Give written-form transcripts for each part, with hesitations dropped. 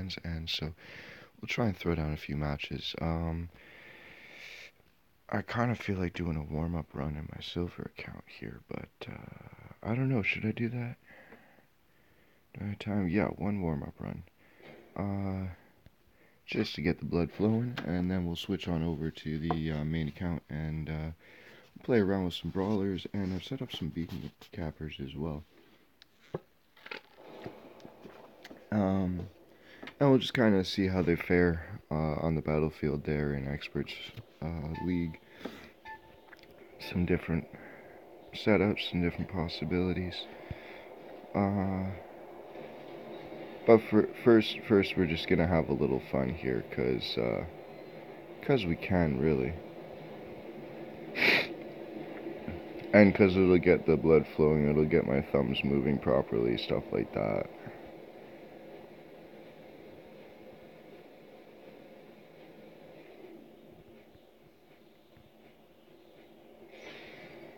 weekends, and so we'll try and throw down a few matches. I kind of feel like doing a warm-up run in my silver account here, but I don't know. Should I do that? Do I have time? Yeah, one warm-up run. Just to get the blood flowing, and then we'll switch on over to the main account and play around with some brawlers, and I've set up some beacon cappers as well. And we'll just kind of see how they fare on the battlefield there in Experts League. Some different setups, some different possibilities. But first, we're just gonna have a little fun here, cause we can really, and cause it'll get the blood flowing, it'll get my thumbs moving properly, stuff like that.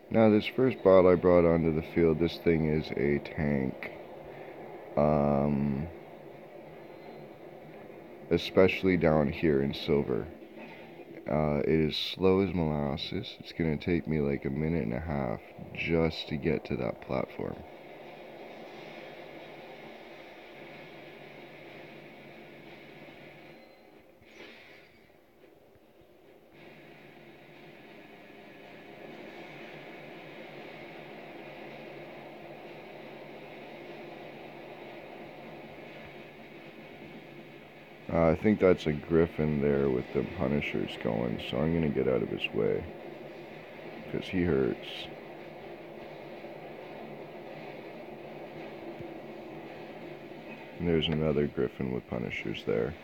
Now this first bot I brought onto the field, this thing is a tank. Especially down here in silver. It is slow as molasses. It's gonna take me like a minute and a half just to get to that platform. I think that's a griffin there with the punishers going, so I'm gonna get out of his way, because he hurts. And there's another griffin with punishers there.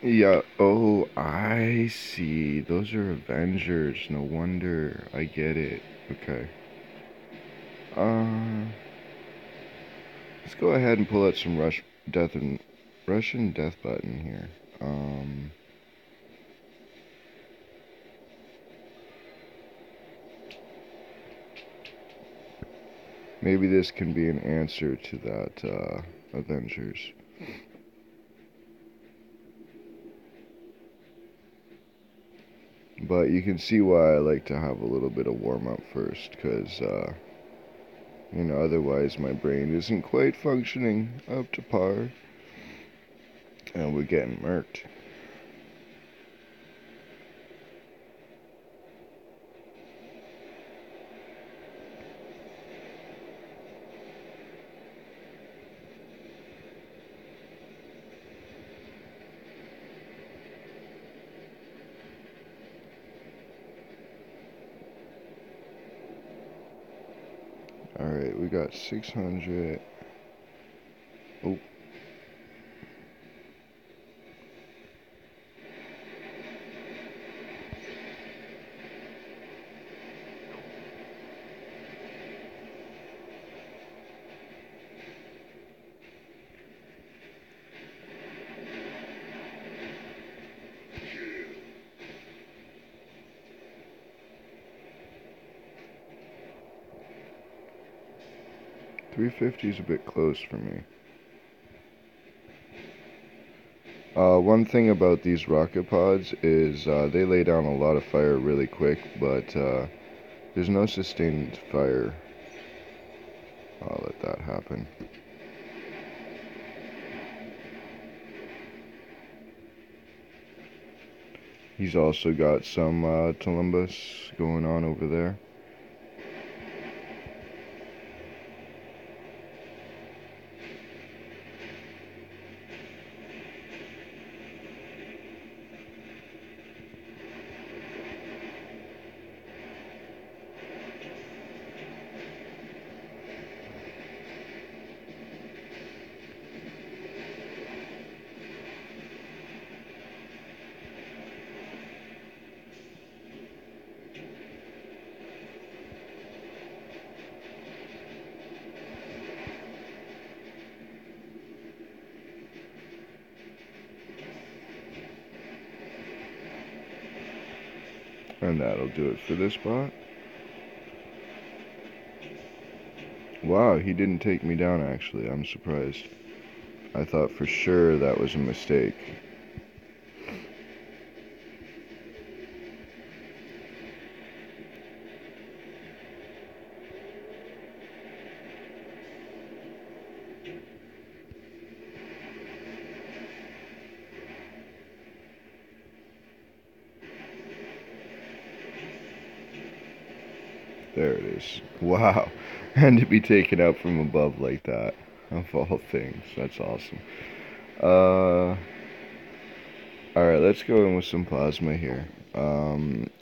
Yeah, oh, I see. Those are Avengers. No wonder. I get it. Okay. Let's go ahead and pull out some Russian death button here. Maybe this can be an answer to that, Avengers. But you can see why I like to have a little bit of warm-up first, because, otherwise my brain isn't quite functioning up to par, and we're getting murked. Alright, we got 600. Oh. $350 is a bit close for me. One thing about these rocket pods is they lay down a lot of fire really quick, but there's no sustained fire. I'll let that happen. He's also got some Tulumbus going on over there. And that'll do it for this bot. Wow, he didn't take me down actually. I'm surprised. I thought for sure that was a mistake. There it is. Wow. And to be taken out from above like that, of all things. That's awesome. Alright, let's go in with some plasma here.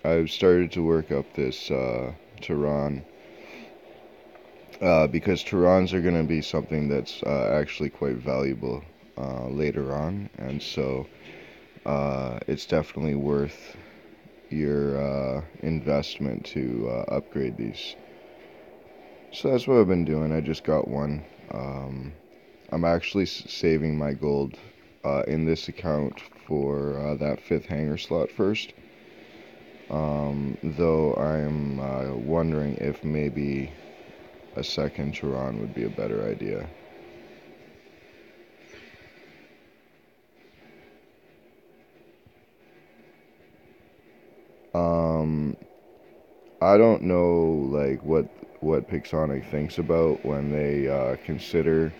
I've started to work up this tryin. Because Tyrians are going to be something that's actually quite valuable later on. And so it's definitely worth your investment to upgrade these. So that's what I've been doing. I just got one. I'm actually saving my gold in this account for that 5th hanger slot first. Though I'm wondering if maybe a second tryin would be a better idea. I don't know like what Pixonic thinks about when they consider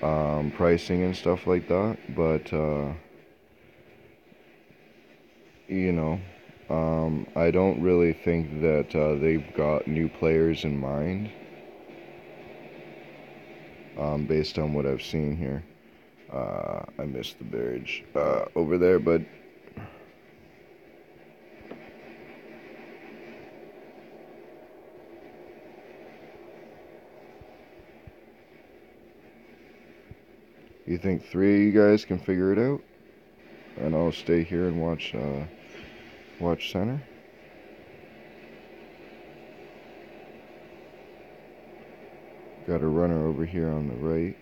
pricing and stuff like that, but you know, I don't really think that they've got new players in mind based on what I've seen here. I missed the bridge over there, but you think 3 of you guys can figure it out? And I'll stay here and watch center. Got a runner over here on the right.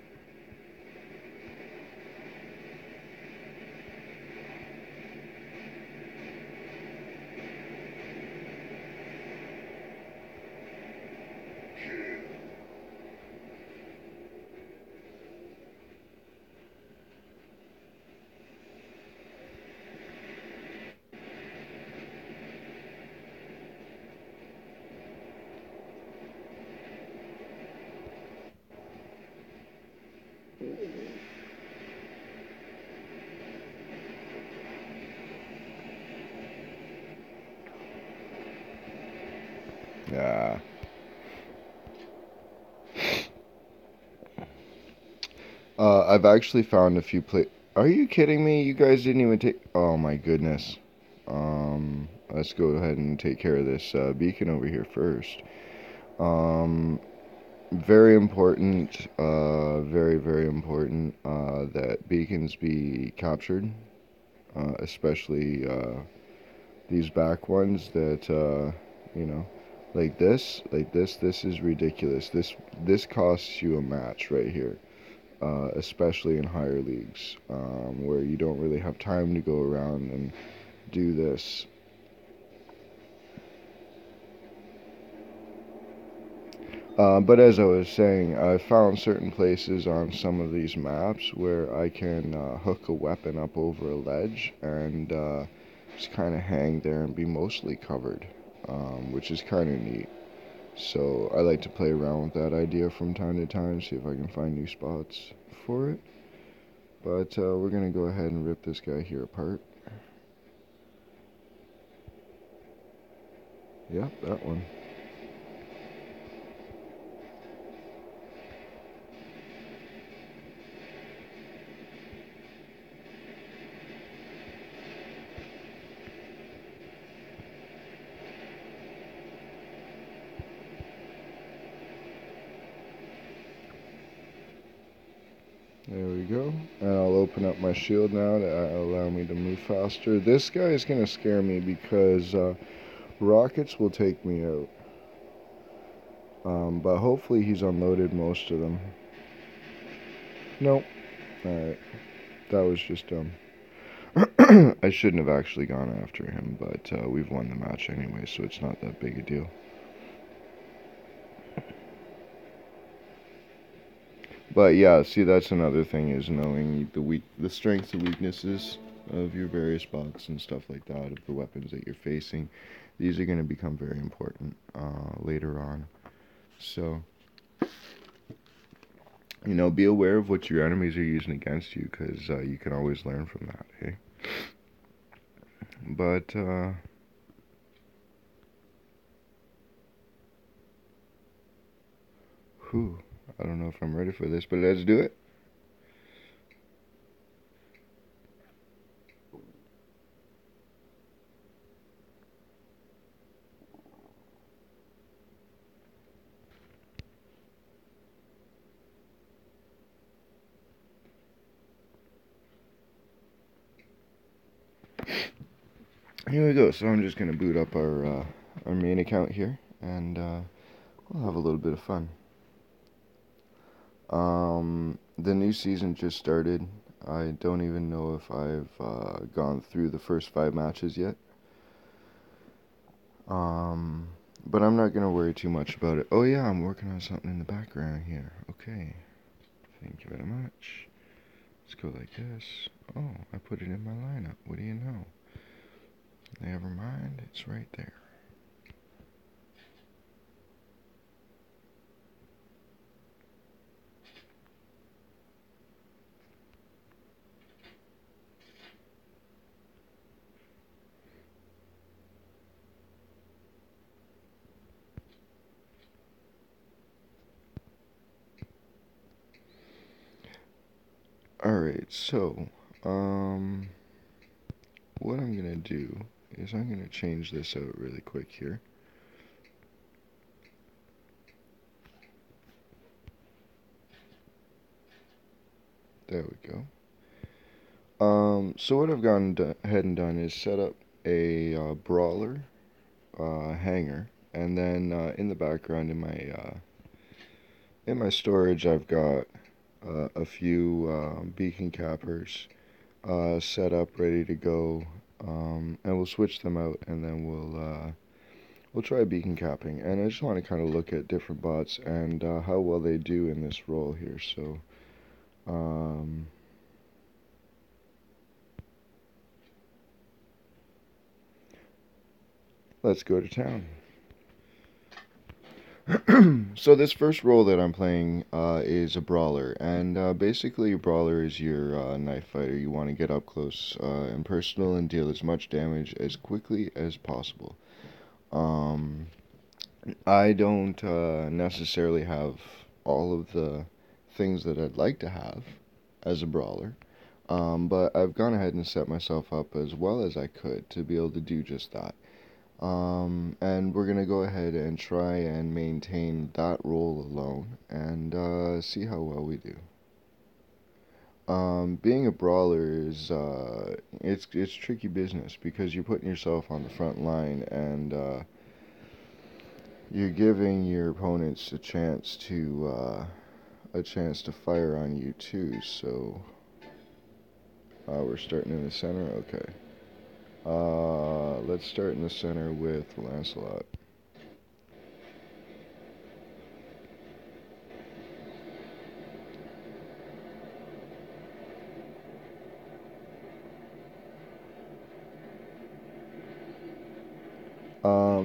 Yeah. I've actually found a few Are you kidding me? You guys didn't even take. Oh my goodness. Let's go ahead and take care of this beacon over here first. Very important. Very important that beacons be captured, especially these back ones that you know, like this. This is ridiculous. This costs you a match right here. Especially in higher leagues, where you don't really have time to go around and do this. But as I was saying, I found certain places on some of these maps where I can hook a weapon up over a ledge and just kind of hang there and be mostly covered, which is kind of neat. So I like to play around with that idea from time to time, see if I can find new spots for it. But we're going to go ahead and rip this guy here apart. Yep, that one. There we go. And I'll open up my shield now to allow me to move faster. This guy is going to scare me because rockets will take me out. But hopefully he's unloaded most of them. Nope. Alright. That was just dumb. I shouldn't have actually gone after him, but we've won the match anyway, so it's not that big a deal. But yeah, see, that's another thing, is knowing the strengths and weaknesses of your various bots and stuff like that, of the weapons that you're facing. These are going to become very important later on. So, be aware of what your enemies are using against you, because you can always learn from that, hey? But, whew, I don't know if I'm ready for this, but let's do it. Here we go. So I'm just going to boot up our main account here, and we'll have a little bit of fun. The new season just started. I don't even know if I've gone through the first 5 matches yet. But I'm not gonna worry too much about it. Oh yeah, I'm working on something in the background here. Okay, thank you very much. Let's go like this. Oh, I put it in my lineup. What do you know? Never mind, it's right there. Alright, so, what I'm gonna do is I'm gonna change this out really quick here. There we go. So what I've gone ahead and done is set up a brawler hanger, and then in the background in my storage, I've got a few beacon cappers set up, ready to go, and we'll switch them out, and then we'll try beacon capping. And I just want to kind of look at different bots and how well they do in this role here. So. Let's go to town. So this first role that I'm playing is a brawler, and basically a brawler is your knife fighter. You want to get up close and personal and deal as much damage as quickly as possible. I don't necessarily have all of the things that I'd like to have as a brawler, but I've gone ahead and set myself up as well as I could to be able to do just that. And we're gonna go ahead and try and maintain that role alone and see how well we do. Being a brawler is it's tricky business, because you're putting yourself on the front line, and you're giving your opponents a chance to fire on you too. So we're starting in the center. Okay. Let's start in the center with Lancelot.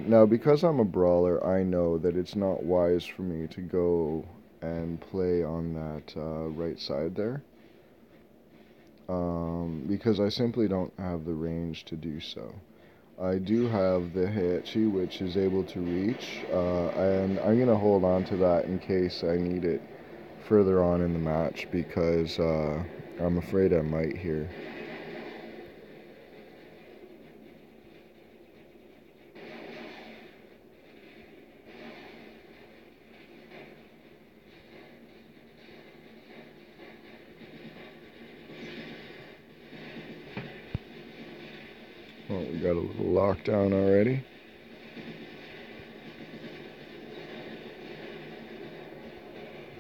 Now, because I'm a brawler, I know that it's not wise for me to go and play on that right side there, because I simply don't have the range to do so. I do have the Heihachi, which is able to reach, and I'm going to hold on to that in case I need it further on in the match, because I'm afraid I might here. Oh, we got a little lockdown already.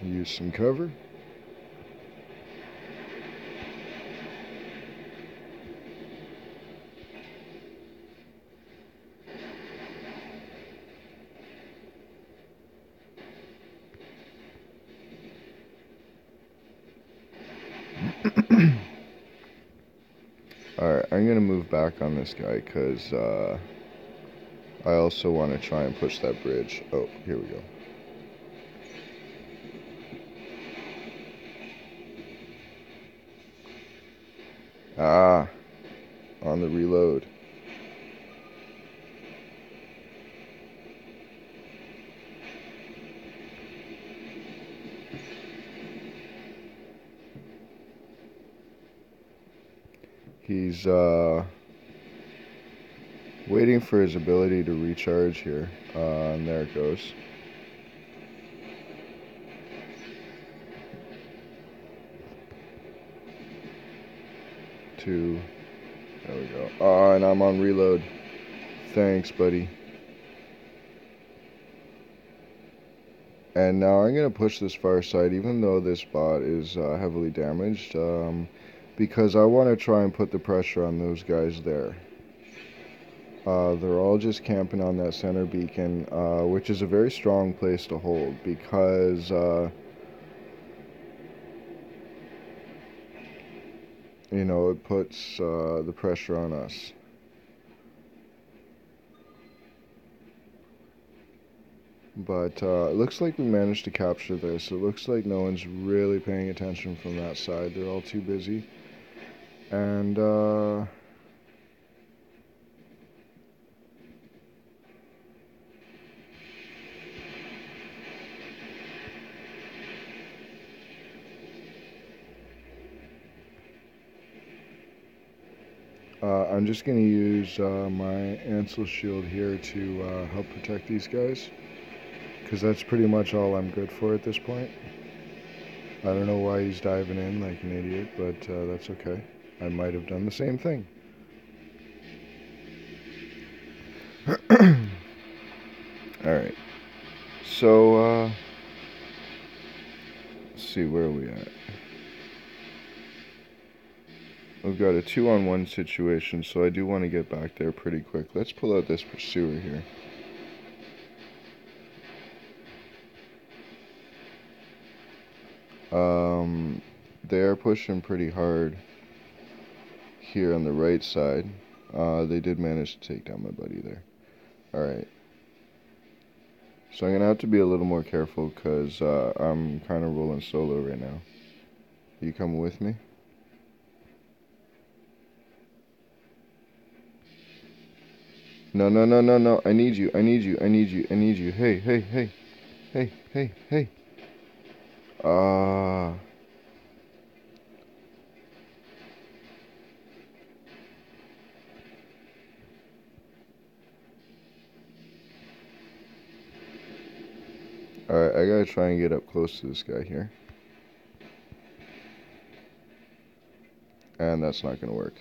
Use some cover. Alright, I'm gonna move back on this guy because I also want to try and push that bridge. Oh, here we go. Ah, on the reload. He's waiting for his ability to recharge here. And there it goes. Two. There we go. And I'm on reload. Thanks, buddy. And now I'm going to push this far side, even though this bot is heavily damaged, because I want to try and put the pressure on those guys there. They're all just camping on that center beacon, which is a very strong place to hold, because you know, it puts the pressure on us. But it looks like we managed to capture this. It looks like no one's really paying attention from that side. They're all too busy. And I'm just going to use my Ansel shield here to help protect these guys, because that's pretty much all I'm good for at this point. I don't know why he's diving in like an idiot, but that's okay. I might have done the same thing. Alright. So, let's see, where are we at? We've got a 2-on-1 situation, so I do want to get back there pretty quick. Let's pull out this pursuer here. They're pushing pretty hard here on the right side. They did manage to take down my buddy there. Alright. So I'm going to have to be a little more careful because I'm kind of rolling solo right now. Are you coming with me? No, no, no, no, no. I need you. I need you. I need you. I need you. Hey, hey, hey. Hey, hey, hey. Alright, I gotta try and get up close to this guy here. And that's not gonna work.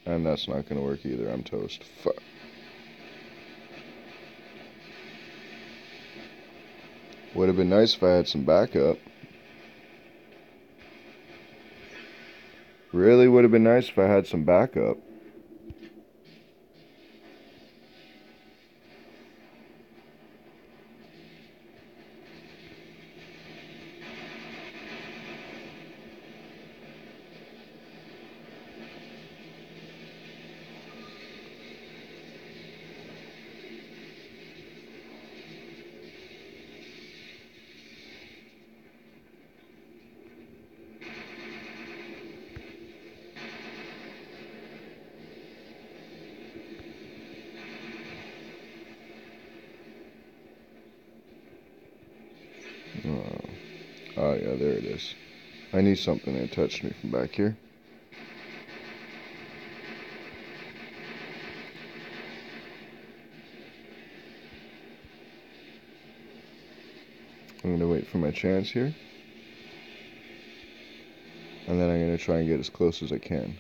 And that's not gonna work either. I'm toast. Fuck. Would have been nice if I had some backup. Really would have been nice if I had some backup. Oh yeah, there it is. I need something that touched me from back here. I'm gonna wait for my chance here. And then I'm gonna try and get as close as I can.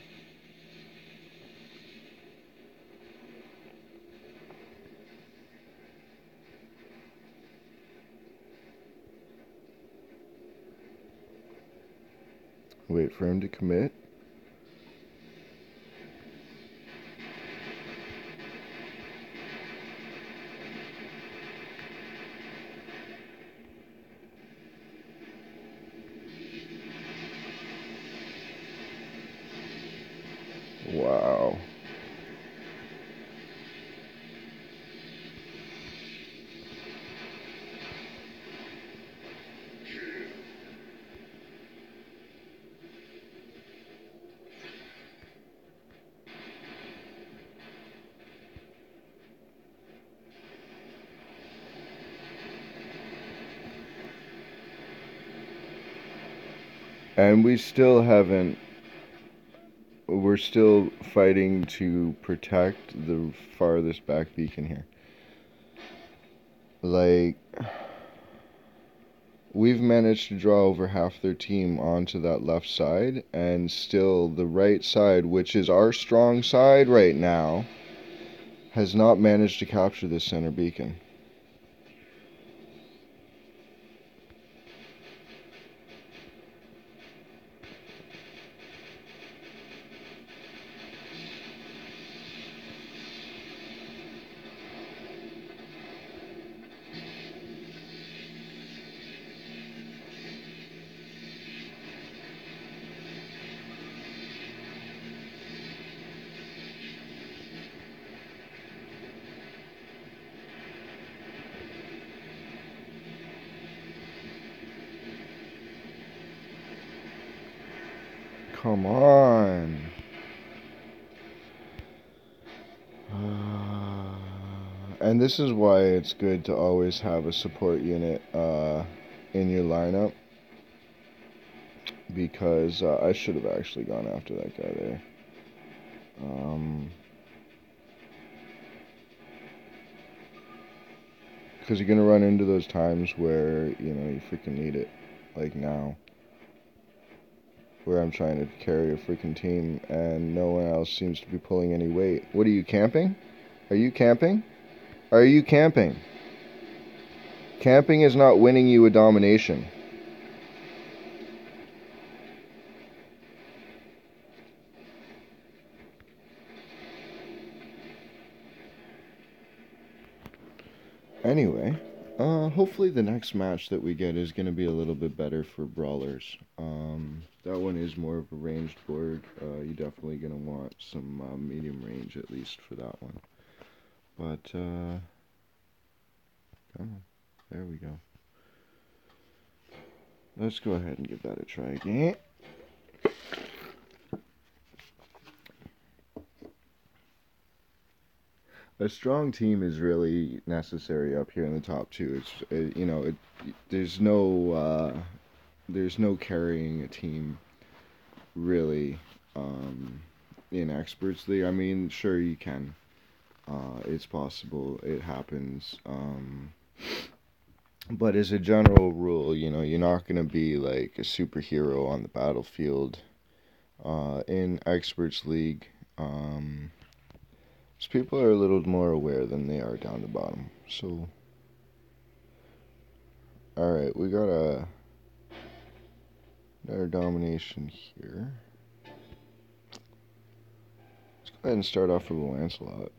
Wait for him to commit. And we still haven't. We're still fighting to protect the farthest back beacon here. Like, we've managed to draw over half their team onto that left side, and still the right side, which is our strong side right now, has not managed to capture this center beacon. Come on. And this is why it's good to always have a support unit in your lineup. Because I should have actually gone after that guy there. Because you're going to run into those times where, you freaking need it. Like now. Where I'm trying to carry a freaking team and no one else seems to be pulling any weight. What are you, camping? Are you camping? Are you camping? Camping is not winning you a domination. Anyway, hopefully the next match that we get is going to be a little bit better for Brawlers. That one is more of a ranged board. You're definitely going to want some medium range at least for that one. But, come on. There we go. Let's go ahead and give that a try again. A strong team is really necessary up here in the top two. There's no carrying a team really in Experts League. I mean, sure you can. It's possible. It happens. But as a general rule, you're not going to be like a superhero on the battlefield in Experts League. So people are a little more aware than they are down the bottom. So, alright, we got another domination here. Let's go ahead and start off with a Lancelot.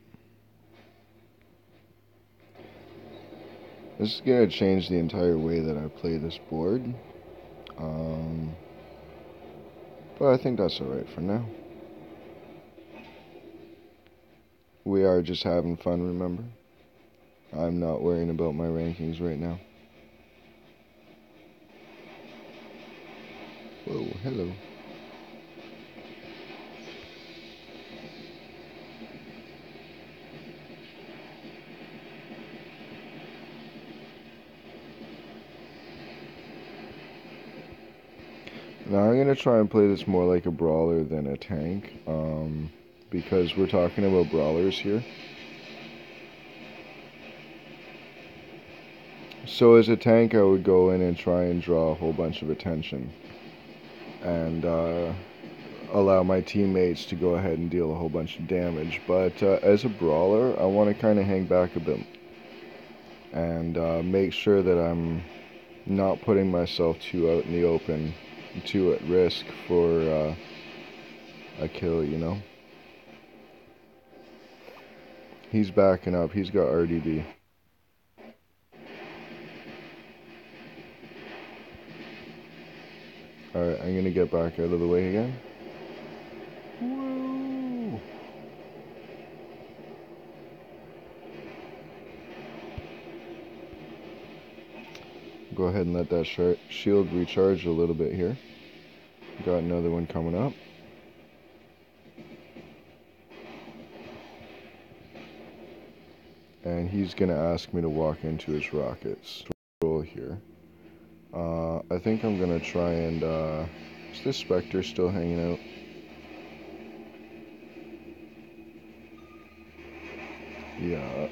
This is going to change the entire way that I play this board. But I think that's alright for now. We are just having fun, remember? I'm not worrying about my rankings right now. Whoa, hello. Now I'm going to try and play this more like a brawler than a tank, because we're talking about brawlers here. So as a tank, I would go in and try and draw a whole bunch of attention and allow my teammates to go ahead and deal a whole bunch of damage. But as a brawler, I want to kind of hang back a bit and make sure that I'm not putting myself too out in the open, too at risk for a kill, He's backing up. He's got RDB. Alright, I'm going to get back out of the way again. Woo! Go ahead and let that shield recharge a little bit here. Got another one coming up. And he's going to ask me to walk into his rockets. Roll here. I think I'm going to try and Is this Spectre still hanging out? Yeah.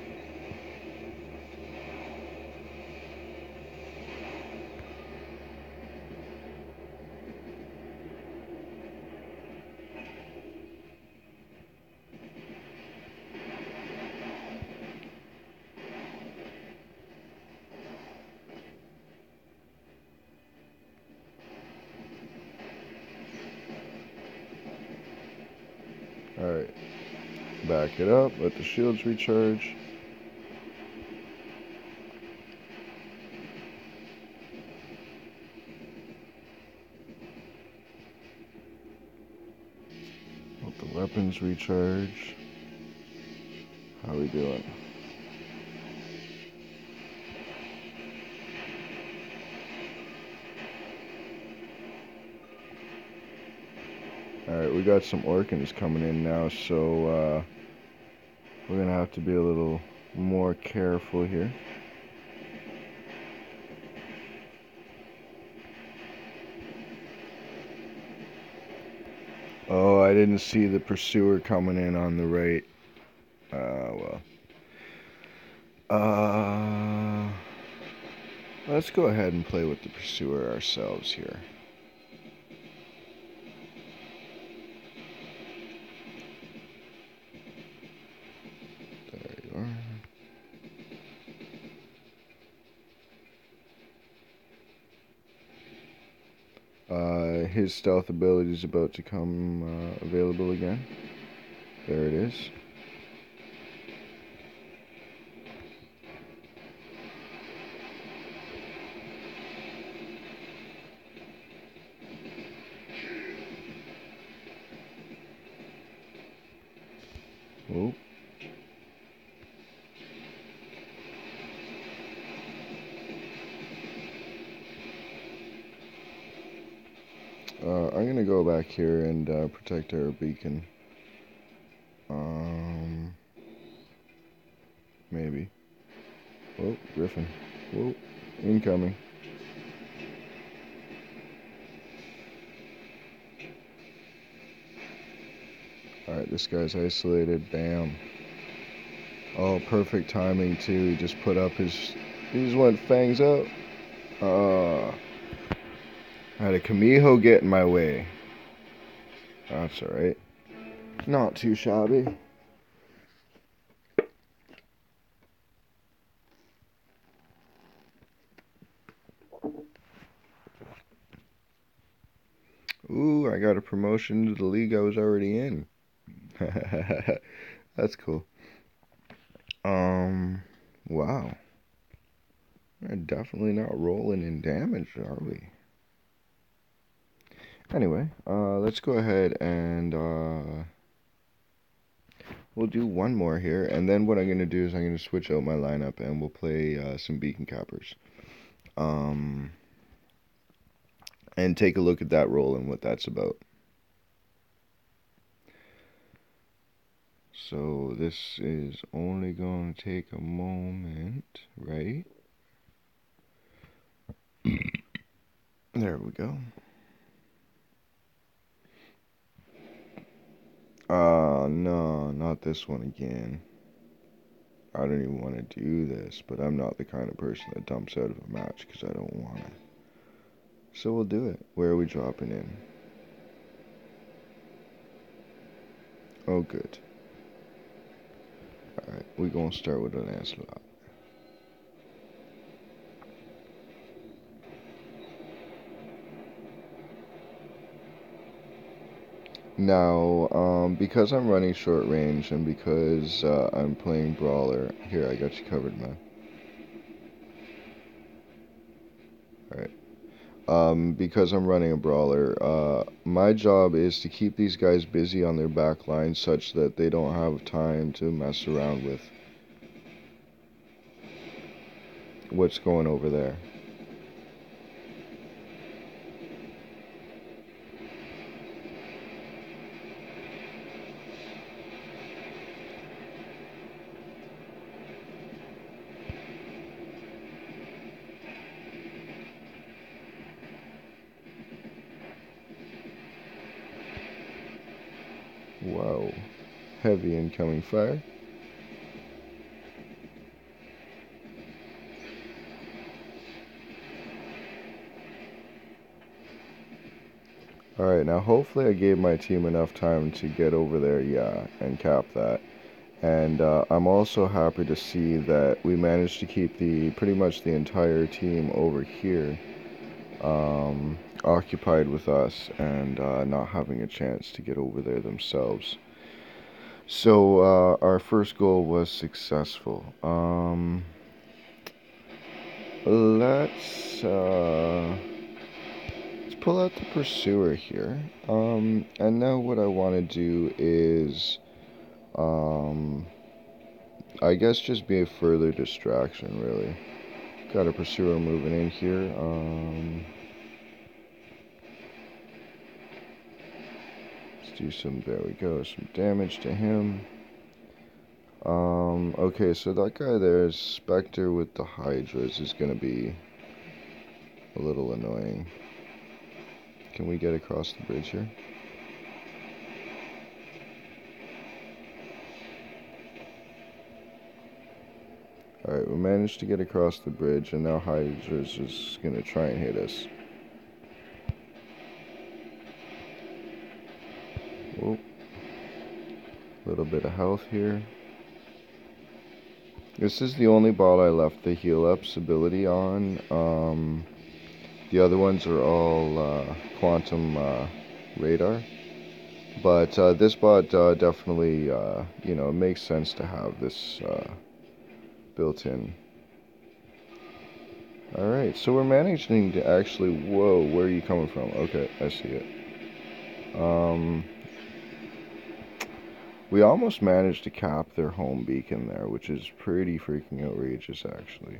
Alright. Back it up. Let the shields recharge. Let the weapons recharge. How we doing? Alright, we got some Orkans coming in now, so we're gonna have to be a little more careful here. Oh, I didn't see the pursuer coming in on the right. Well. Let's go ahead and play with the pursuer ourselves here. There you are. His stealth ability is about to come available again. There it is. Oh. I'm gonna go back here and protect our beacon. Maybe. Whoa, Griffin. Whoa, incoming. Alright, this guy's isolated. Bam. Oh, perfect timing too. He just put up his... He just went fangs out. I had a Kamiho get in my way. That's alright. Not too shabby. Ooh, I got a promotion to the league I was already in. That's cool. Wow. We're definitely not rolling in damage, are we? Anyway, let's go ahead and we'll do one more here, and then what I'm going to do is I'm going to switch out my lineup and we'll play some beacon cappers. And take a look at that roll and what that's about. So this is only going to take a moment, right? There we go. No, not this one again. I don't even want to do this, but I'm not the kind of person that dumps out of a match because I don't want to. So we'll do it. Where are we dropping in? Oh, good. Alright, we're going to start with an Lancelot. Now, because I'm running short range and because I'm playing Brawler, here, I got you covered, man. Alright. Because I'm running a Brawler, my job is to keep these guys busy on their back line such that they don't have time to mess around with what's going over there. Wow. Heavy incoming fire. Alright, now hopefully I gave my team enough time to get over there, yeah, and cap that. And I'm also happy to see that we managed to keep pretty much the entire team over here occupied with us and not having a chance to get over there themselves. So our first goal was successful. Let's pull out the pursuer here. And now what I want to do is, I guess just be a further distraction, really. Got a pursuer moving in here. Let's do there we go, some damage to him. Okay, so that guy there, Spectre with the Hydras, is gonna be a little annoying. Can we get across the bridge here? Alright, we managed to get across the bridge, and now Hydra's is gonna try and hit us. Whoa. Little bit of health here. This is the only ball I left the heal ups ability on. The other ones are all quantum radar. But this bot definitely, you know, it makes sense to have this built in. Alright, so we're managing to actually... Whoa, where are you coming from? Okay, I see it. We almost managed to cap their home beacon there, which is pretty freaking outrageous, actually.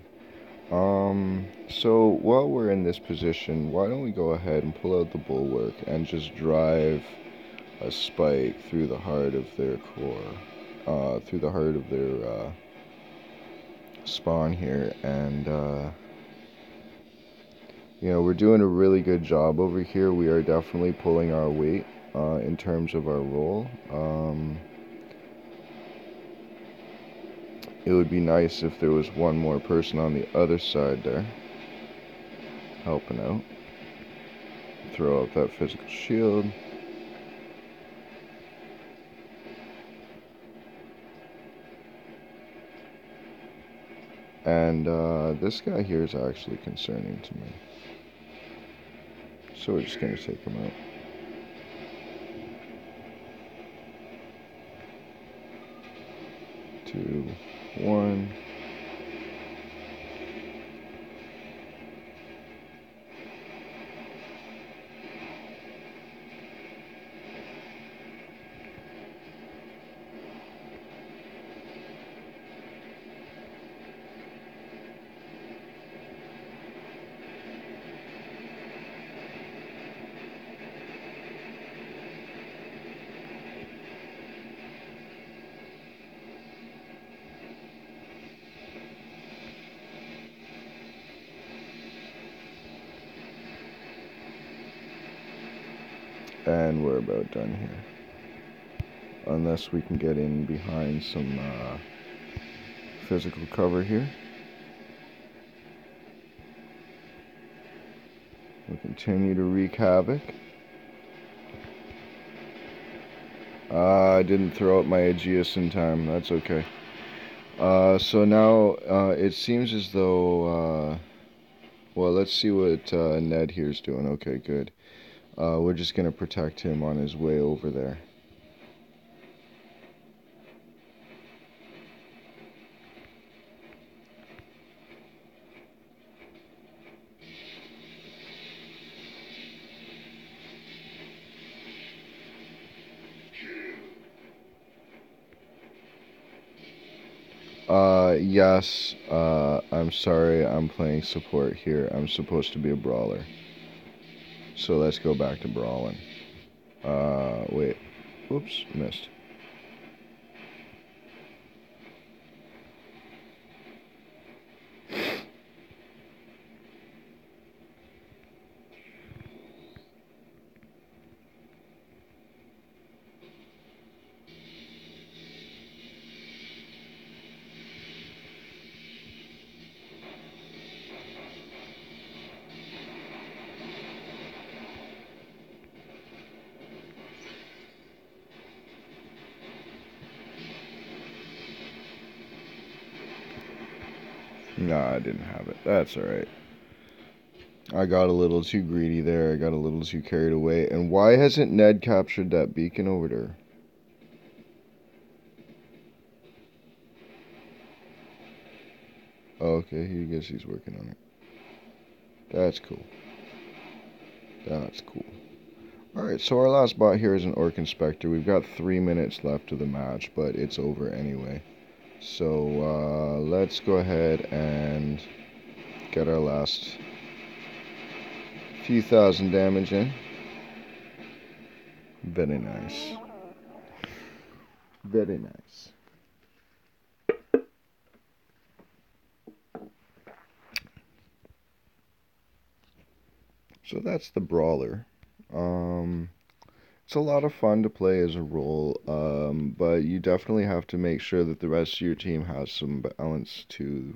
So while we're in this position, why don't we go ahead and pull out the bulwark and just drive a spike through the heart of their core, through the heart of their spawn here, and you know, we're doing a really good job over here. We are definitely pulling our weight in terms of our role. It would be nice if there was one more person on the other side there helping out. Throw out that physical shield. And this guy here is actually concerning to me. So we're just going to take him out. Two, one. And we're about done here. Unless we can get in behind some physical cover here. We'll continue to wreak havoc. I didn't throw out my Aegeus in time. That's okay. So now it seems as though... well, let's see what Ned here's doing. Okay, good. We're just going to protect him on his way over there. Yes, I'm sorry, I'm playing support here. I'm supposed to be a brawler. So let's go back to brawling. Wait. Oops, missed. Nah, I didn't have it. That's alright. I got a little too greedy there. I got a little too carried away. And why hasn't Ned captured that beacon over there? Oh, okay, he guess he's working on it. That's cool. That's cool. Alright, so our last bot here is an Orc Inspector. We've got 3 minutes left of the match, but it's over anyway. So, let's go ahead and get our last few thousand damage in. Very nice. Very nice. So that's the Brawler. It's a lot of fun to play as a role, but you definitely have to make sure that the rest of your team has some balance to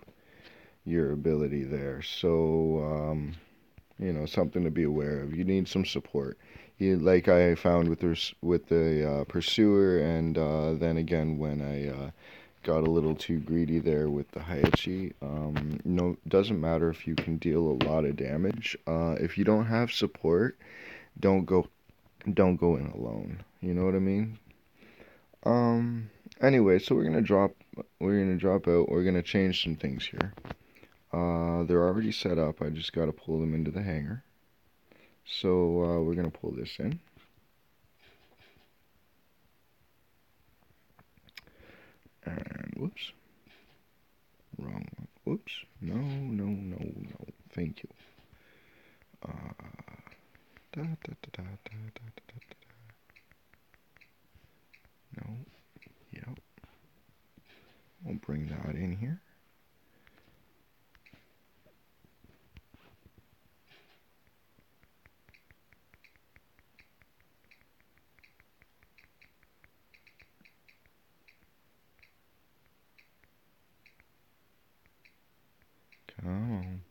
your ability there. So, something to be aware of. You need some support. Like I found with the Pursuer, and then again when I got a little too greedy there with the Hayachi. No, doesn't matter if you can deal a lot of damage. If you don't have support, don't go in alone. You know what I mean? Anyway, so we're gonna drop out. We're gonna change some things here. They're already set up. I just gotta pull them into the hanger. So we're gonna pull this in. And whoops. Wrong one. Whoops. No. Thank you. Da, da, da, da. No. Yep. We'll bring that in here. Come on.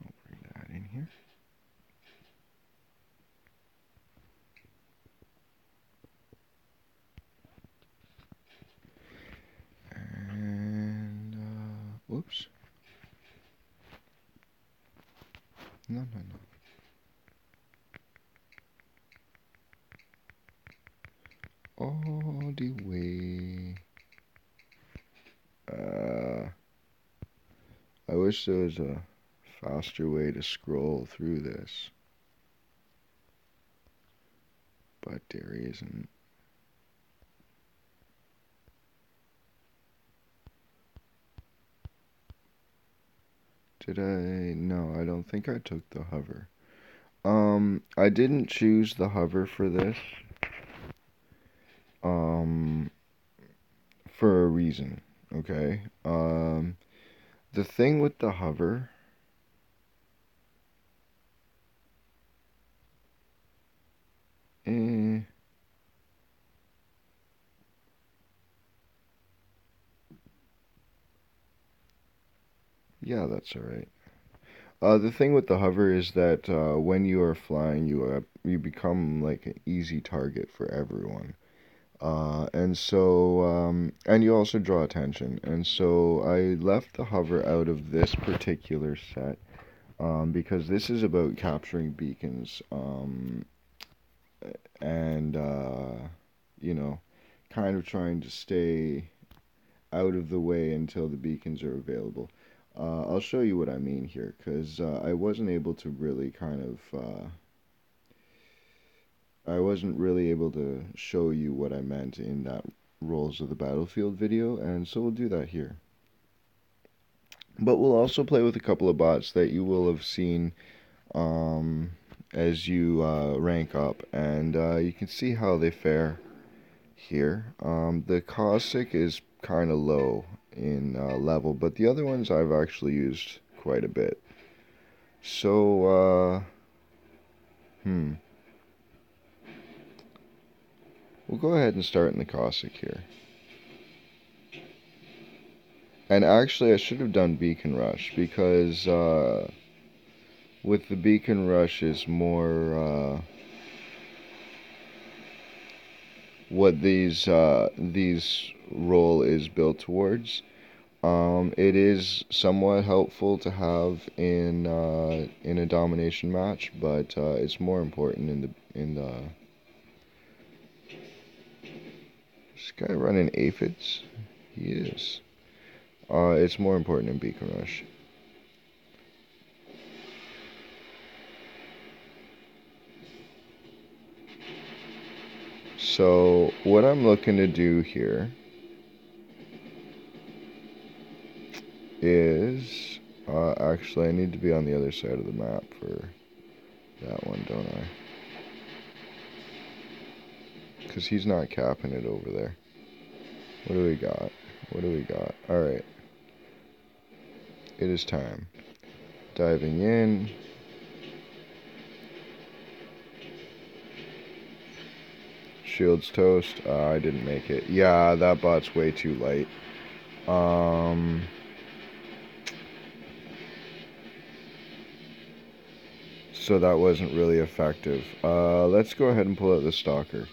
I'll bring that in here. And, whoops. No. All the way. I wish there was a faster way to scroll through this. But there isn't. Did I? No, I don't think I took the hover. I didn't choose the hover for this. For a reason, okay? The thing with the hover yeah, that's alright. The thing with the hover is that when you are flying, you become like an easy target for everyone. And you also draw attention. And so I left the hover out of this particular set because this is about capturing beacons and, kind of trying to stay out of the way until the beacons are available. I'll show you what I mean here, because I wasn't able to really I wasn't really able to show you what I meant in that Roles of the Battlefield video, and so we'll do that here. But we'll also play with a couple of bots that you will have seen as you rank up, and you can see how they fare here. The Caustic is kind of low in level, but the other ones I've actually used quite a bit. So, we'll go ahead and start in the Caustic here. And actually, I should have done Beacon Rush, because with the Beacon Rush is more what these role is built towards. It is somewhat helpful to have in a domination match, but it's more important in the. This guy running aphids? He is. It's more important in Beacon Rush. So what I'm looking to do here is actually I need to be on the other side of the map for that one, don't I? Because he's not capping it over there. What do we got? What do we got? Alright. It is time. Diving in. Shields toast. I didn't make it. Yeah, that bot's way too light. So that wasn't really effective. Let's go ahead and pull out the Stalker.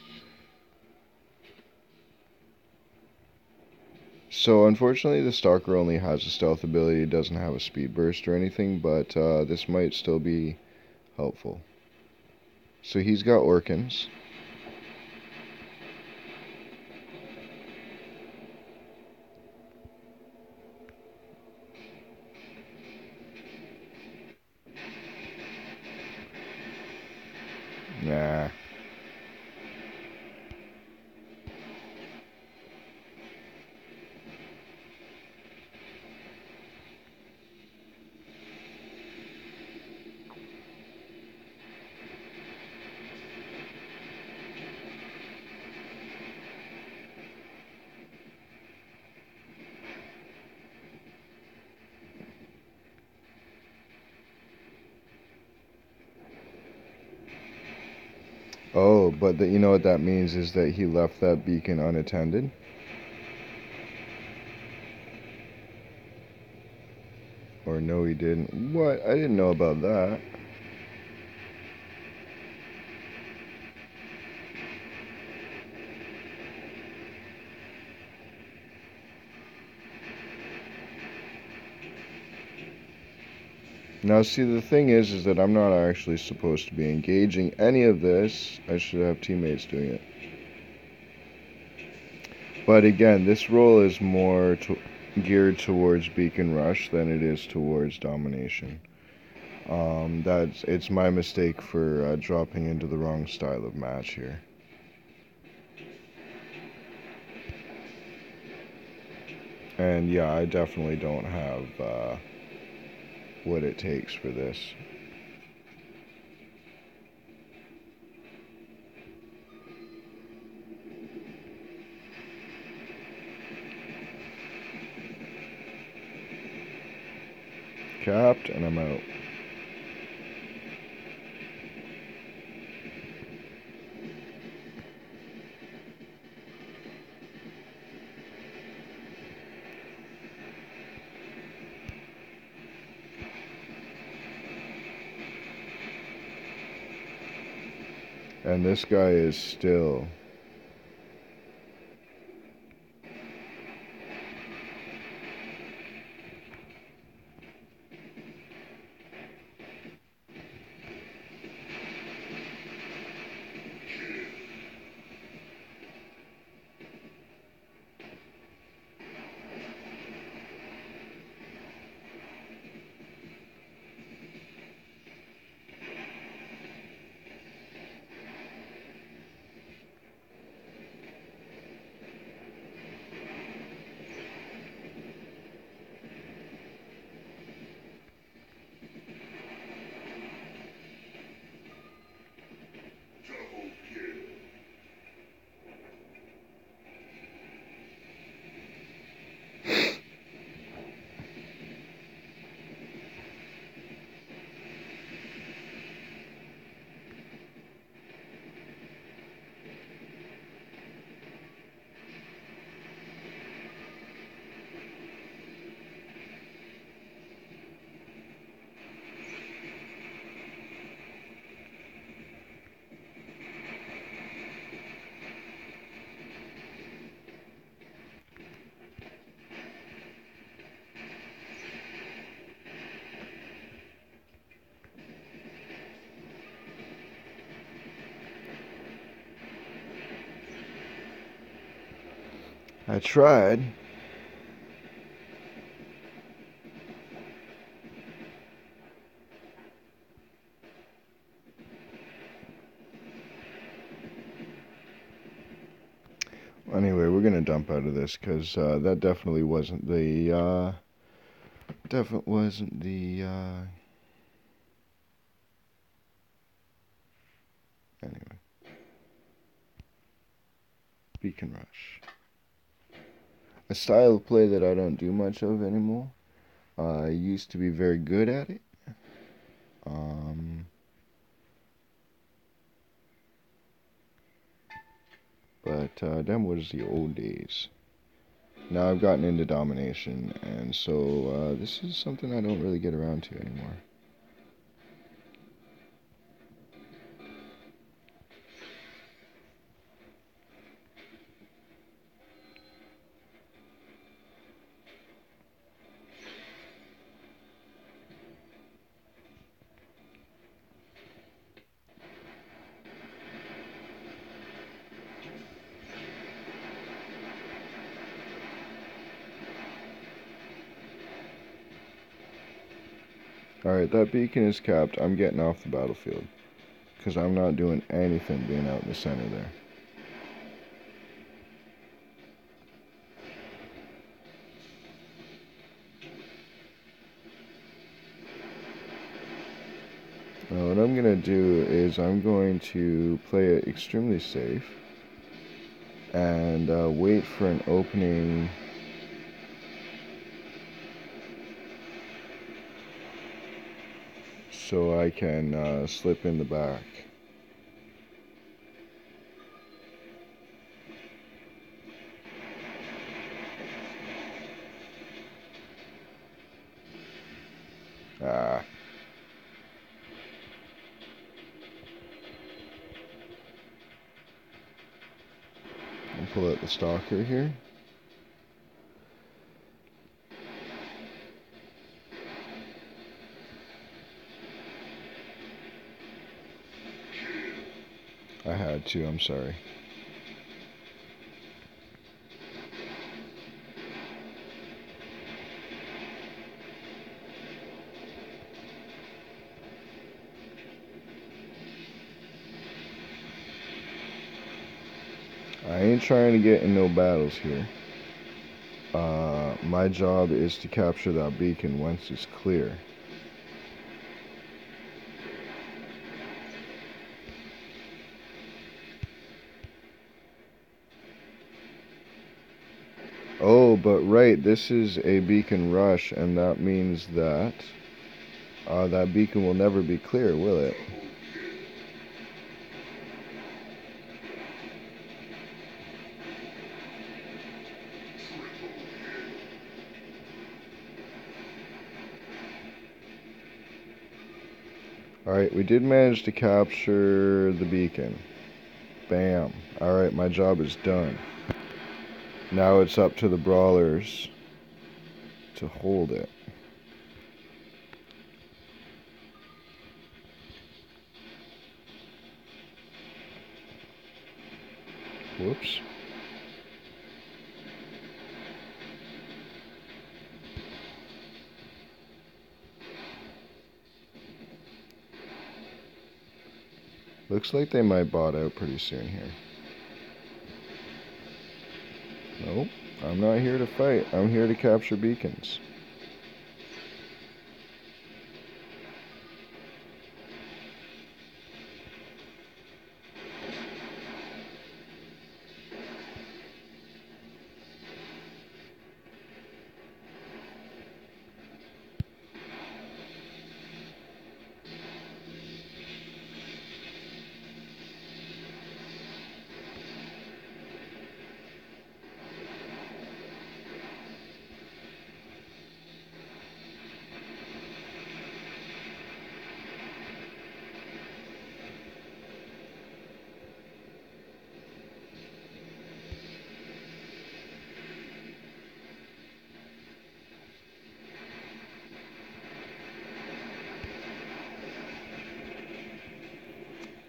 So unfortunately the Stalker only has a stealth ability, it doesn't have a speed burst or anything, but this might still be helpful. So he's got Orkans. Nah. Oh, but you know what that means is that he left that beacon unattended? Or no, he didn't. What? I didn't know about that. Now, see, the thing is that I'm not actually supposed to be engaging any of this. I should have teammates doing it. But again, this role is more geared towards Beacon Rush than it is towards domination. It's my mistake for dropping into the wrong style of match here. And yeah, I definitely don't have what it takes for this. Capped, and I'm out. And this guy is still... I tried. Anyway, we're gonna dump out of this because that definitely wasn't the anyway. Beacon rush, a style of play that I don't do much of anymore. I used to be very good at it. But them was the old days. Now I've gotten into domination, and so this is something I don't really get around to anymore. Alright, that beacon is capped. I'm getting off the battlefield. Because I'm not doing anything being out in the center there. Now what I'm going to do is I'm going to play it extremely safe. And wait for an opening. So I can slip in the back. Ah. I'll pull out the stalker here. I had to, I'm sorry. I ain't trying to get in no battles here. My job is to capture that beacon once it's clear. Oh, but right, this is a beacon rush, and that means that that beacon will never be clear, will it? Alright, we did manage to capture the beacon. Bam. Alright, my job is done. Now it's up to the Brawlers to hold it. Whoops. Looks like they might bot out pretty soon here. Nope, I'm not here to fight. I'm here to capture beacons.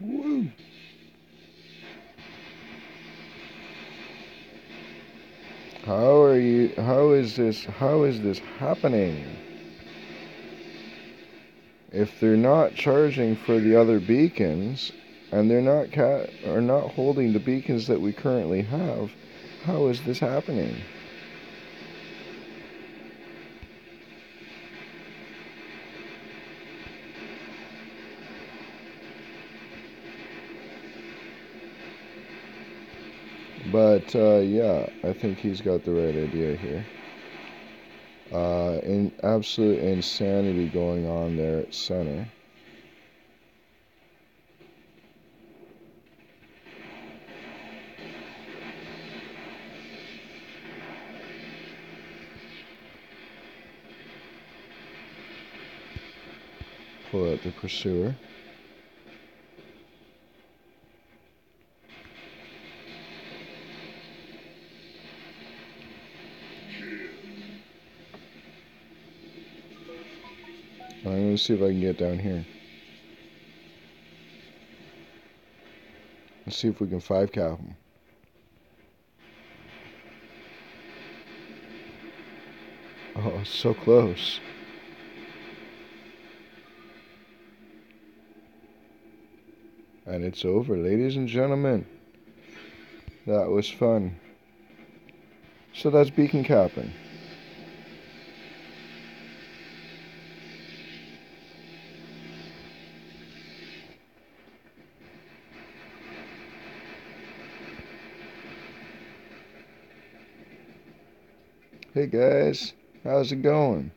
Woo! is this happening? If they're not charging for the other beacons, and they're not are not holding the beacons that we currently have, how is this happening? But yeah, I think he's got the right idea here. Absolute insanity going on there at center. Pull out the pursuer. I'm going to see if I can get down here. Let's see if we can 5-cap him. Oh, so close. And it's over, ladies and gentlemen. That was fun. So that's beacon capping. Hey guys, how's it going?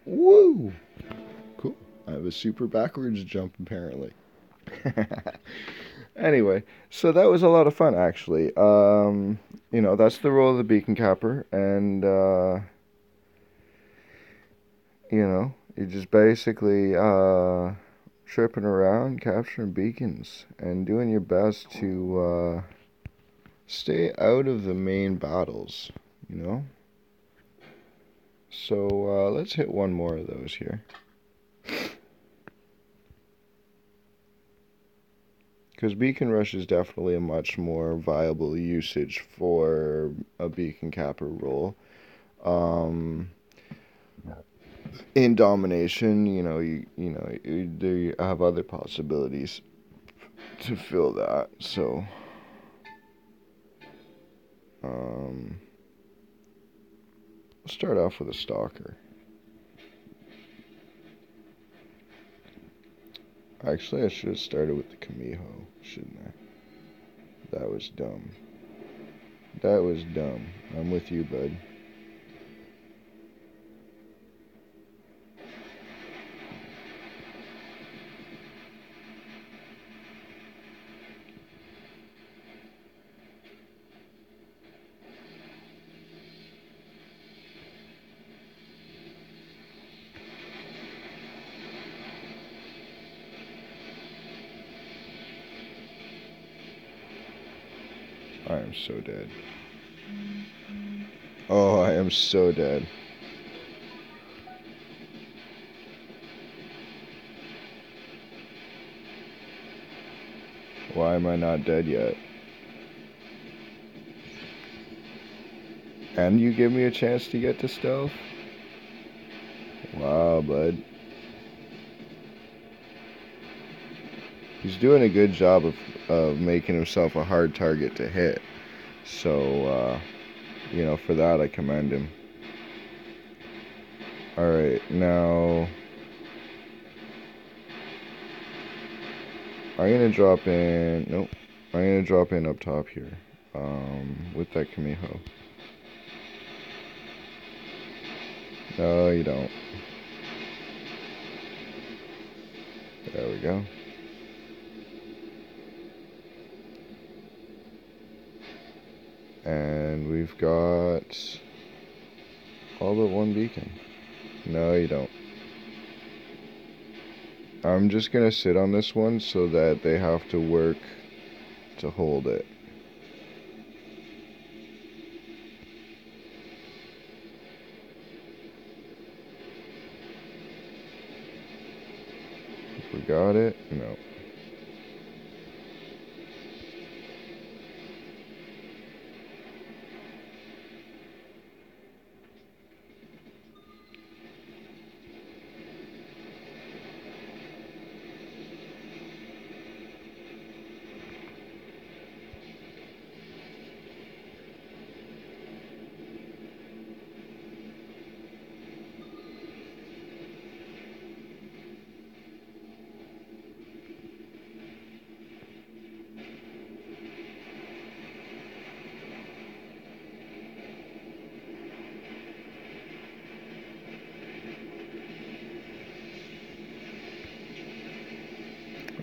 Woo! Cool. I have a super backwards jump apparently. Anyway, so that was a lot of fun actually. You know, that's the role of the beacon capper, and you know, you're just basically tripping around, capturing beacons, and doing your best to stay out of the main battles, you know? So let's hit one more of those here. Because beacon rush is definitely a much more viable usage for a beacon capper role. In domination, you have other possibilities to fill that. So, we'll start off with a stalker. Actually, I should have started with the Kamiho, shouldn't I? That was dumb. That was dumb. I'm with you, bud. I am so dead. Oh, I am so dead. Why am I not dead yet? And you give me a chance to get to stealth? Wow, bud. He's doing a good job of making himself a hard target to hit. So, you know, for that I commend him. Alright, now I'm gonna drop in. Nope. I'm gonna drop in up top here. With that Kamiho. No, you don't. There we go. And we've got all but one beacon. No, you don't. I'm just gonna sit on this one so that they have to work to hold it. We got it? No.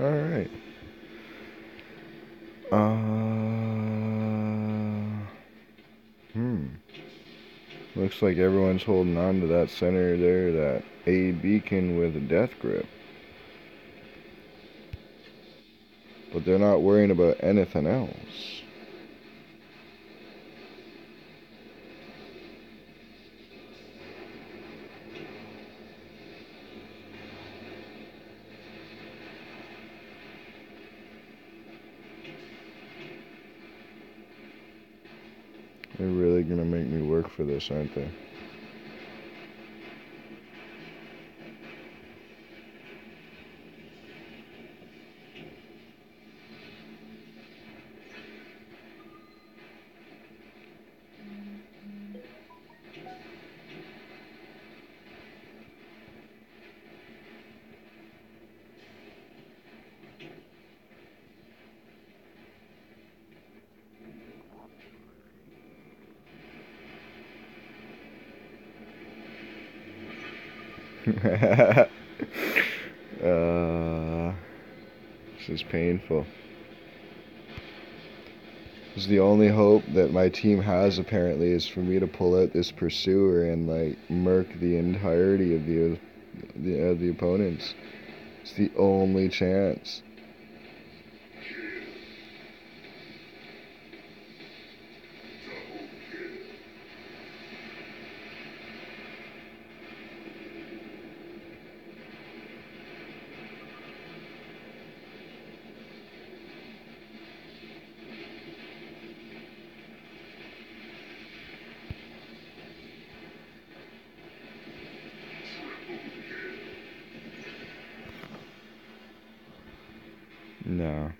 Alright. Looks like everyone's holding on to that center there, that A beacon with a death grip. But they're not worrying about anything else. They're really gonna make me work for this, aren't they? This is painful. This is the only hope that my team has, apparently, is for me to pull out this pursuer and like murk the entirety of the opponents. It's the only chance. No.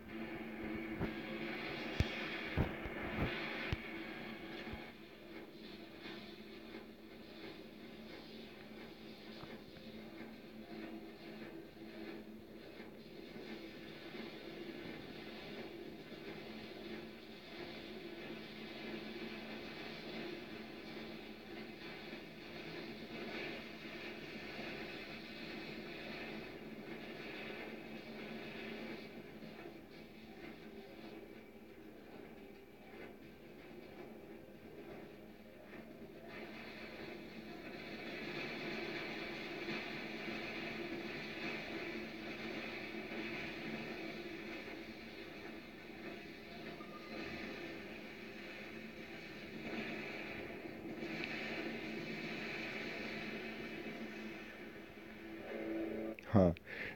Huh.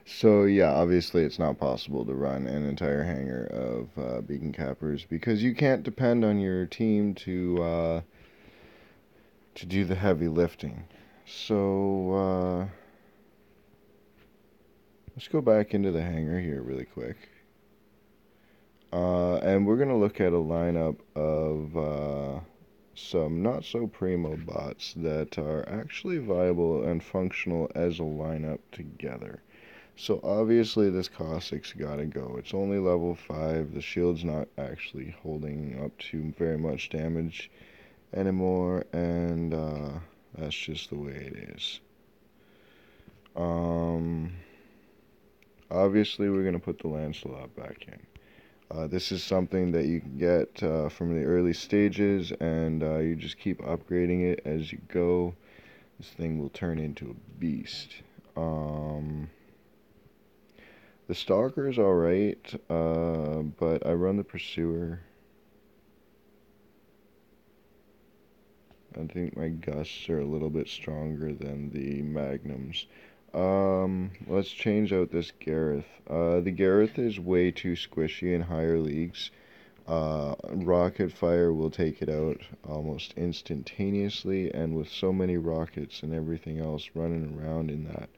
So yeah, obviously it's not possible to run an entire hangar of beacon cappers because you can't depend on your team to do the heavy lifting. So let's go back into the hangar here really quick. And we're gonna look at a lineup of some not so primo bots that are actually viable and functional as a lineup together. So obviously this Cossac's gotta go. It's only level 5. The shield's not actually holding up to very much damage anymore, and that's just the way it is. Obviously we're gonna put the Lancelot back in. This is something that you can get from the early stages, and you just keep upgrading it as you go. This thing will turn into a beast. The Stalker's alright, but I run the Pursuer. I think my Gusts are a little bit stronger than the Magnums. Let's change out this Gareth. The Gareth is way too squishy in higher leagues. Rocket Fire will take it out almost instantaneously, and with so many rockets and everything else running around in that,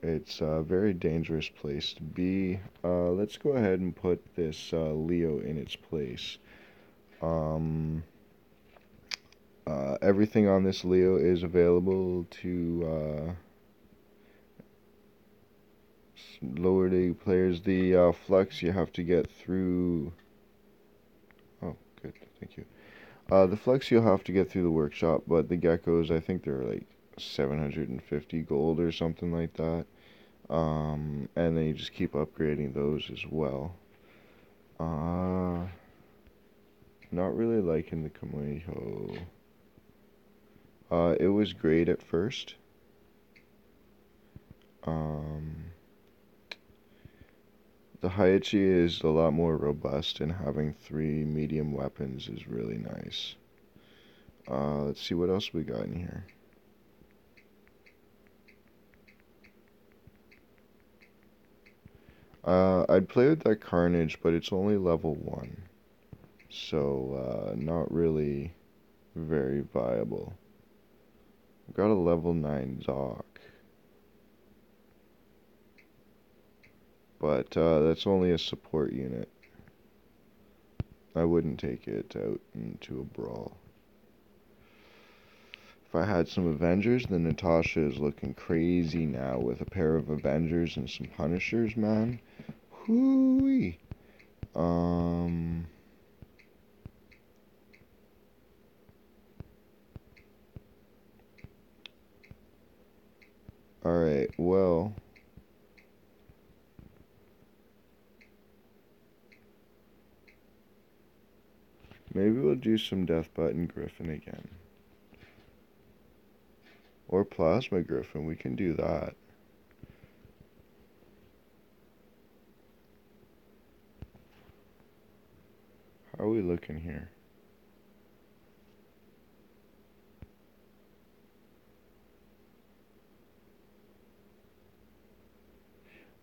it's a very dangerous place to be. Let's go ahead and put this Leo in its place. Everything on this Leo is available to lower league players. The Flux you have to get through. Oh, good, thank you. The Flux you'll have to get through the workshop, but the Geckos, I think they're like 750 gold or something like that. And then you just keep upgrading those as well. Not really liking the Kameho. It was great at first. The Haichi is a lot more robust, and having 3 medium weapons is really nice. Let's see what else we got in here. I'd play with that Carnage, but it's only level 1. So, not really very viable. I've got a level 9 Doc. But that's only a support unit. I wouldn't take it out into a brawl. If I had some Avengers, then Natasha is looking crazy now with a pair of Avengers and some Punishers, man. Hooey. Alright, well. Maybe we'll do some Death Button Griffin again. Or Plasma Griffin, we can do that. How are we looking here?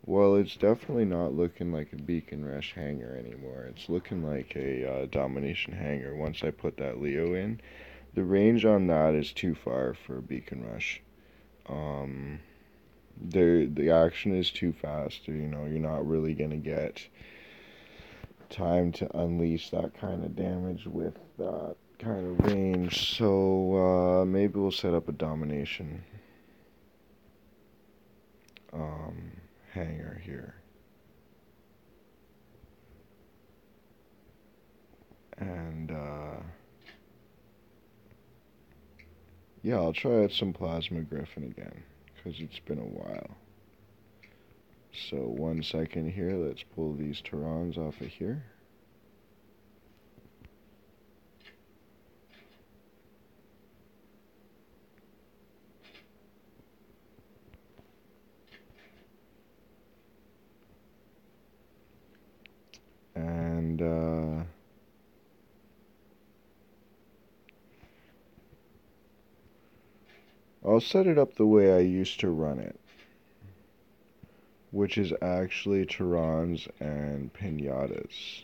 Well, it's definitely not looking like a Beacon Rush hanger anymore. It's looking like a Domination hanger once I put that Leo in. The range on that is too far for a Beacon Rush. The action is too fast. You know, you're not really going to get time to unleash that kind of damage with that kind of range. So maybe we'll set up a Domination hanger here. And yeah, I'll try out some Plasma Griffin again, because it's been a while. So 1 second here, let's pull these Trons off of here. And I'll set it up the way I used to run it, which is actually Trons and Pinatas.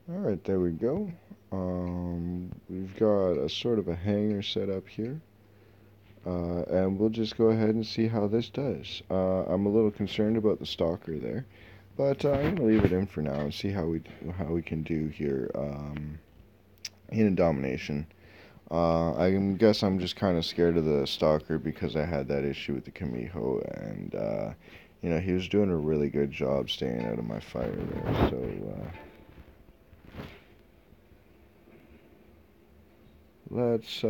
Alright, there we go. We've got a sort of a hanger set up here. And we'll just go ahead and see how this does. I'm a little concerned about the Stalker there, but I'm going to leave it in for now and see how we can do here in a Domination. I guess I'm just kind of scared of the stalker because I had that issue with the Kamiho, and you know, he was doing a really good job staying out of my fire there. So let's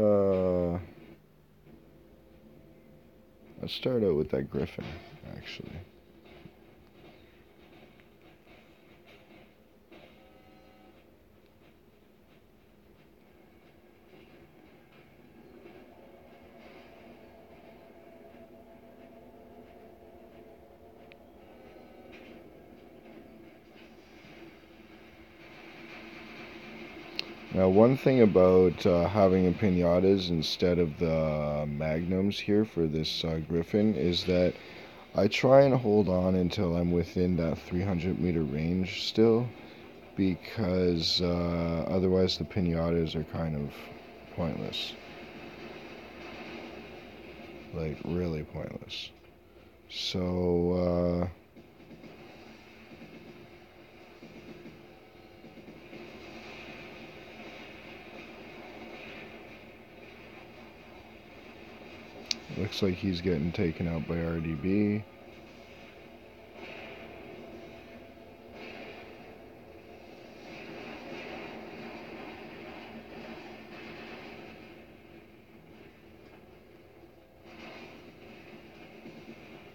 let's start out with that Griffin, actually. Now, one thing about having a pinatas instead of the magnums here for this Griffin is that I try and hold on until I'm within that 300-meter range still, because otherwise the pinatas are kind of pointless. Like, really pointless. So, looks like he's getting taken out by RDB.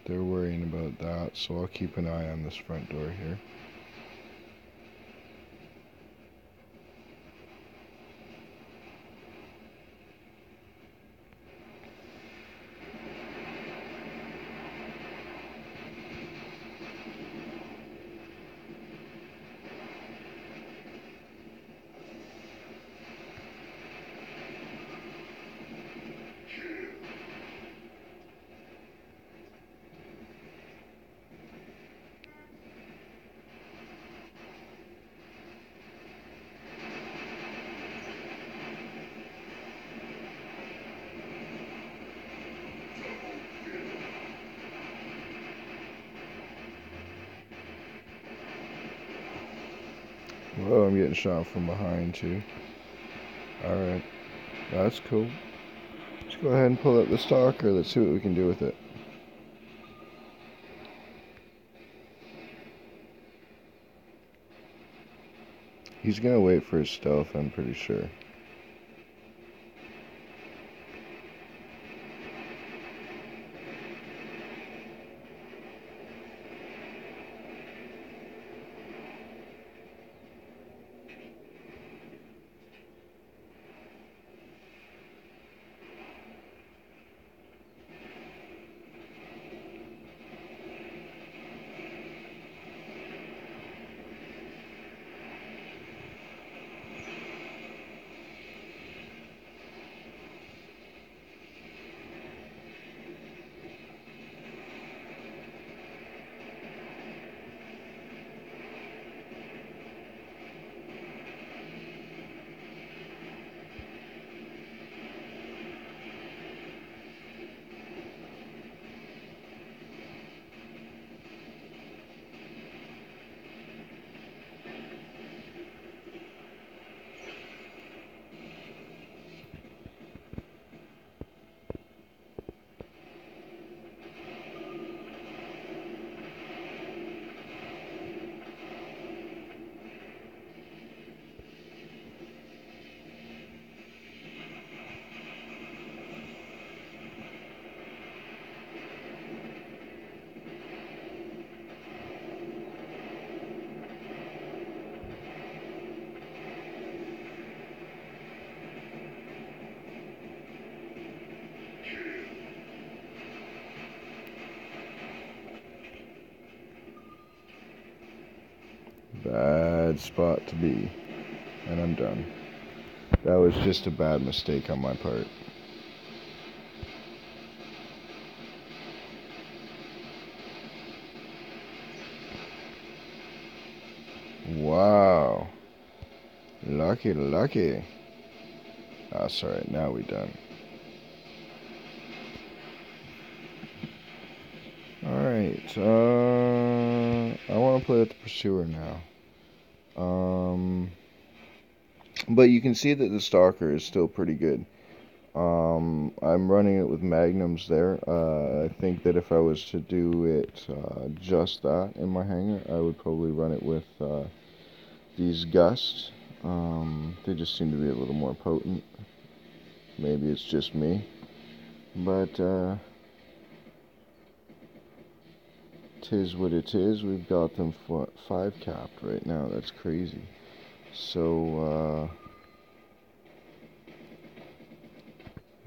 They're worrying about that, so I'll keep an eye on this front door here. Whoa, I'm getting shot from behind too. Alright, that's cool. Let's go ahead and pull up the stalker. Let's see what we can do with it. He's gonna wait for his stealth, I'm pretty sure. Bad spot to be. And I'm done. That was just a bad mistake on my part. Wow. Lucky, lucky. That's alright, now we done. Alright, I want to play with the pursuer now. But you can see that the stalker is still pretty good. I'm running it with magnums there. I think that if I was to do it just that in my hanger, I would probably run it with these gusts. They just seem to be a little more potent. Maybe it's just me, but tis what it is. We've got them 5 capped right now. That's crazy. So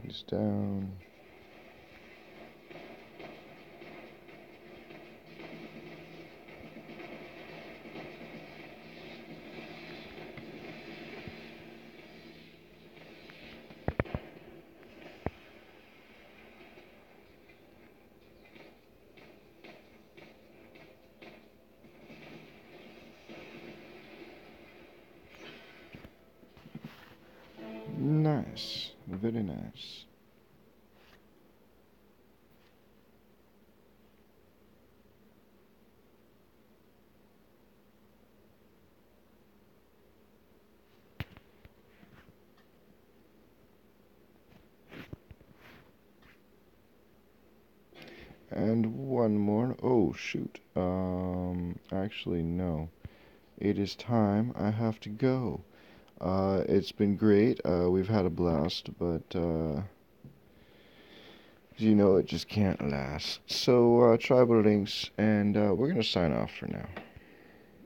he's down. Nice, very nice. And one more. Oh, shoot. Actually, no. It is time. I have to go. It's been great. We've had a blast, but, you know, it just can't last. So, tribal links, and we're going to sign off for now.